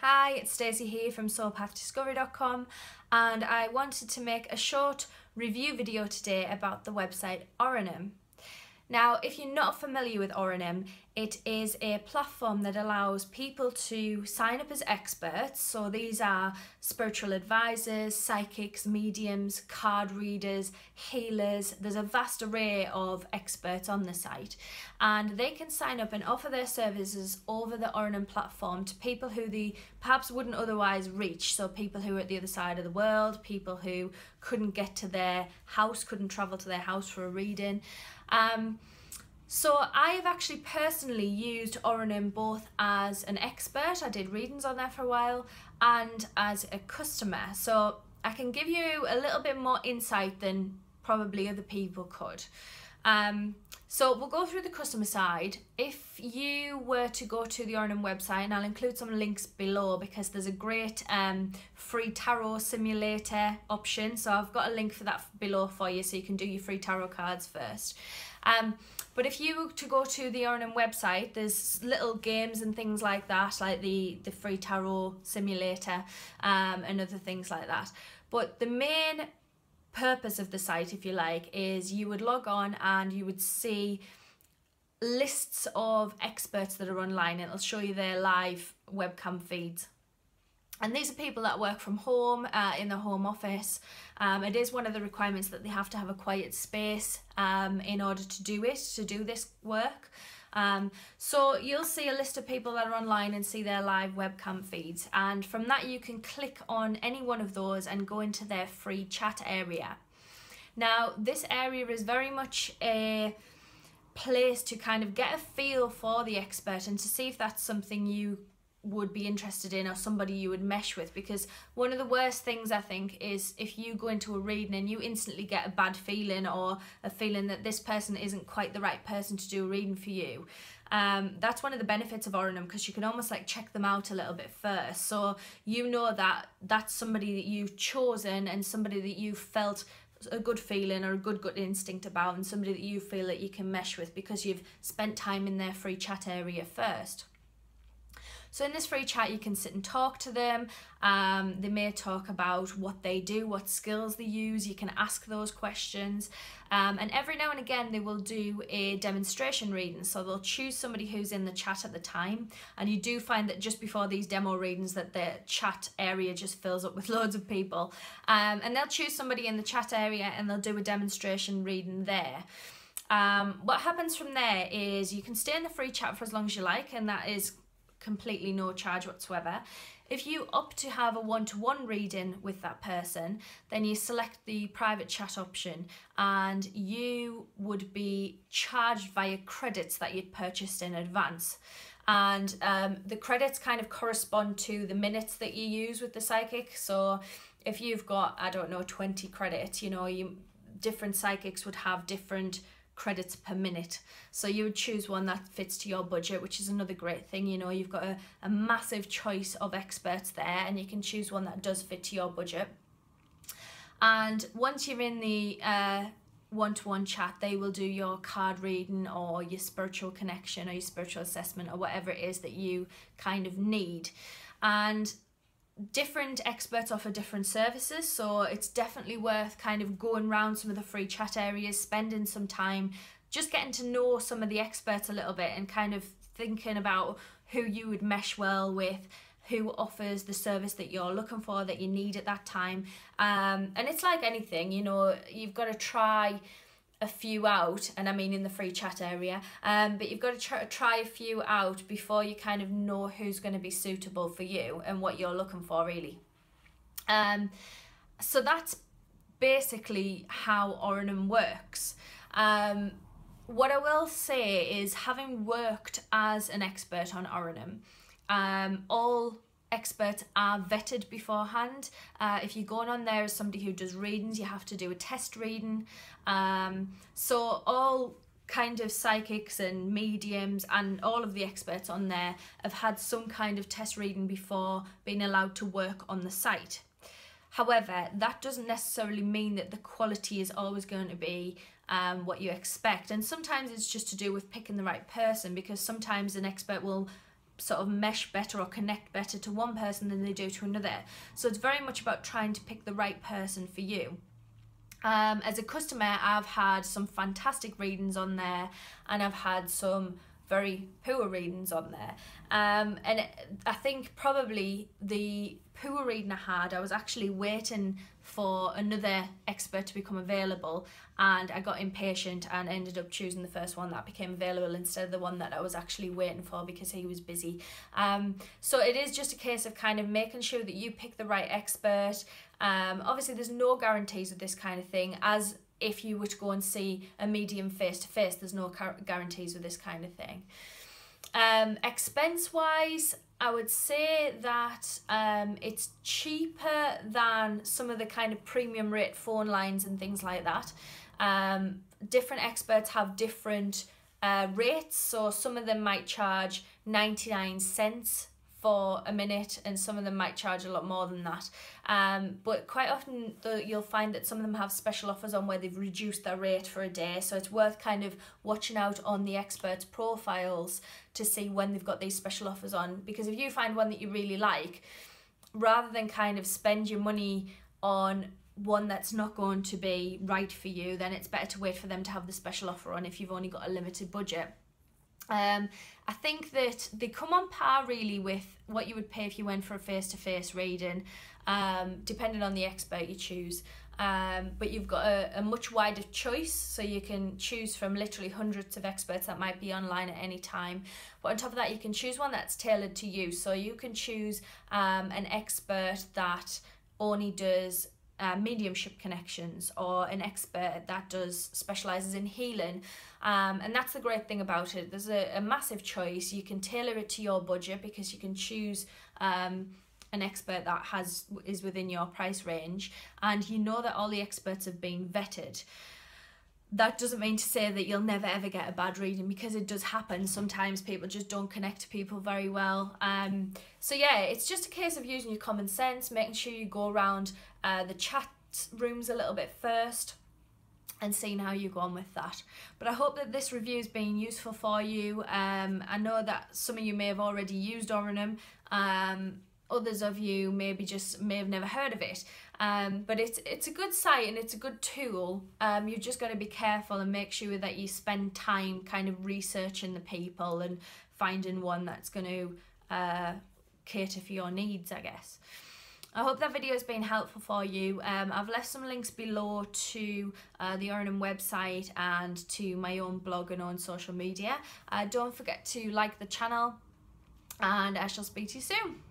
Hi, it's Stacey here from soulpathdiscovery.com, and I wanted to make a short review video today about the website Oranum. Now, if you're not familiar with Oranum, it is a platform that allows people to sign up as experts. So these are spiritual advisors, psychics, mediums, card readers, healers. There's a vast array of experts on the site, and they can sign up and offer their services over the Oranum platform to people who they perhaps wouldn't otherwise reach. So people who are at the other side of the world, people who couldn't get to their house, couldn't travel to their house for a reading. So I have actually personally used Oranum both as an expert, I did readings on there for a while, and as a customer. So I can give you a little bit more insight than probably other people could. So we'll go through the customer side. If you were to go to the Oranum website, and I'll include some links below because there's a great free tarot simulator option. So I've got a link for that below for you so you can do your free tarot cards first. But if you were to go to the Oranum website, there's little games and things like that, like the free tarot simulator and other things like that. But the main purpose of the site, if you like, is you would log on and you would see lists of experts that are online. It'll show you their live webcam feeds. And these are people that work from home, in the home office. It is one of the requirements that they have to have a quiet space in order to do this work. So you'll see a list of people that are online and see their live webcam feeds. And from that you can click on any one of those and go into their free chat area. Now this area is very much a place to kind of get a feel for the expert and to see if that's something you would be interested in or somebody you would mesh with, because one of the worst things I think is if you go into a reading and you instantly get a bad feeling or a feeling that this person isn't quite the right person to do a reading for you. That's one of the benefits of Oranum, because you can almost like check them out a little bit first, so you know that that's somebody that you've chosen and somebody that you felt a good feeling or a good gut instinct about, and somebody that you feel that you can mesh with because you've spent time in their free chat area first. So in this free chat you can sit and talk to them. They may talk about what they do, what skills they use. You can ask those questions. And every now and again they will do a demonstration reading. So they'll choose somebody who's in the chat at the time. And you do find that just before these demo readings that the chat area just fills up with loads of people. And they'll choose somebody in the chat area and they'll do a demonstration reading there. What happens from there is you can stay in the free chat for as long as you like, and that is completely no charge whatsoever. If you opt to have a one-to-one reading with that person, then you select the private chat option and you would be charged via credits that you'd purchased in advance. And the credits kind of correspond to the minutes that you use with the psychic. So if you've got, I don't know, 20 credits, you know, different psychics would have different credits per minute, so you would choose one that fits to your budget, which is another great thing. You know, you've got a massive choice of experts there and you can choose one that does fit to your budget. And once you're in the one-to-one chat, they will do your card reading or your spiritual connection or your spiritual assessment or whatever it is that you kind of need. And different experts offer different services, so it's definitely worth kind of going around some of the free chat areas, spending some time just getting to know some of the experts a little bit and kind of thinking about who you would mesh well with, who offers the service that you're looking for, that you need at that time. And it's like anything, you know, you've got to try a few out, and I mean in the free chat area, but you've got to try a few out before you kind of know who's going to be suitable for you and what you're looking for, really. So that's basically how Oranum works. What I will say is, having worked as an expert on Oranum, all experts are vetted beforehand. If you're going on there as somebody who does readings, you have to do a test reading. So all kind of psychics and mediums and all of the experts on there have had some kind of test reading before being allowed to work on the site. However, that doesn't necessarily mean that the quality is always going to be what you expect, and sometimes it's just to do with picking the right person, because sometimes an expert will sort of mesh better or connect better to one person than they do to another. So it's very much about trying to pick the right person for you. As a customer, I've had some fantastic readings on there, and I've had some very poor readings on there. And I think probably the poor reading I had, I was actually waiting for another expert to become available, and I got impatient and ended up choosing the first one that became available instead of the one that I was actually waiting for because he was busy. So it is just a case of kind of making sure that you pick the right expert. Obviously there's no guarantees with this kind of thing, as if you were to go and see a medium face-to-face, there's no guarantees with this kind of thing. Expense-wise, I would say that it's cheaper than some of the kind of premium rate phone lines and things like that. Different experts have different rates, so some of them might charge 99 cents for a minute, and some of them might charge a lot more than that. But quite often you'll find that some of them have special offers on where they've reduced their rate for a day, so it's worth kind of watching out on the experts' profiles to see when they've got these special offers on, because if you find one that you really like, rather than kind of spend your money on one that's not going to be right for you, then it's better to wait for them to have the special offer on if you've only got a limited budget. I think that they come on par really with what you would pay if you went for a face-to-face reading, depending on the expert you choose. But you've got a much wider choice, so you can choose from literally hundreds of experts that might be online at any time. But on top of that, you can choose one that's tailored to you. So you can choose an expert that only does mediumship connections, or an expert that specializes in healing, and that's the great thing about it. There's a massive choice. You can tailor it to your budget because you can choose an expert that is within your price range, and you know that all the experts have been vetted. That doesn't mean to say that you'll never ever get a bad reading, because it does happen. Sometimes people just don't connect to people very well. So yeah, it's just a case of using your common sense, making sure you go around the chat rooms a little bit first and seeing how you go on with that. But I hope that this review has been useful for you. I know that some of you may have already used Oranum. Others of you may have never heard of it, but it's a good site and it's a good tool. You've just got to be careful and make sure that you spend time kind of researching the people and finding one that's going to cater for your needs, I guess. I hope that video has been helpful for you. I've left some links below to the Oranum website and to my own blog and on social media. Don't forget to like the channel, and I shall speak to you soon.